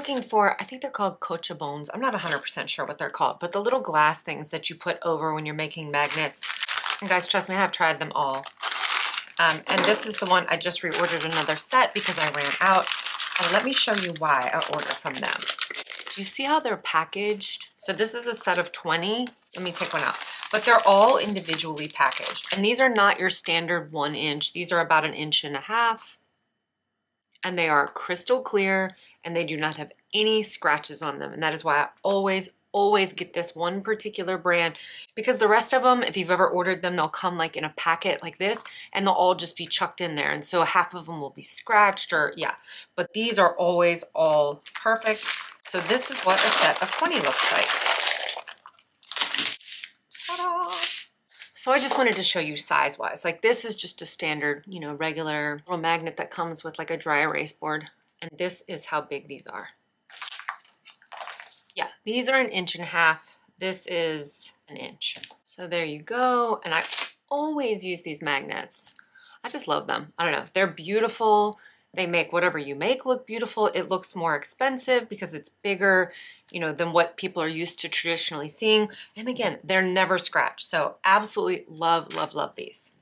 looking for, I think they're called Cabochons. I'm not 100% sure what they're called, but the little glass things that you put over when you're making magnets. And guys, trust me, I have tried them all. And this is the one, I just reordered another set because I ran out. And let me show you why I ordered from them. Do you see how they're packaged? So this is a set of 20. Let me take one out. But they're all individually packaged. And these are not your standard 1 inch. These are about 1.5 inches. And they are crystal clear and they do not have any scratches on them. And that is why I always get this one particular brand, because the rest of them, if you've ever ordered them, they'll come like in a packet like this and they'll all just be chucked in there. And so half of them will be scratched or yeah, but these are always all perfect. So this is what a set of 20 looks like. Ta-da! So I just wanted to show you size-wise. Like this is just a standard, you know, regular little magnet that comes with like a dry erase board. And this is how big these are. Yeah, these are 1.5 inches. This is 1 inch. So there you go. And I always use these magnets. I just love them. I don't know. They're beautiful. They make whatever you make look beautiful. It looks more expensive because it's bigger, you know, than what people are used to traditionally seeing. And again, they're never scratched. So absolutely love, love, love these.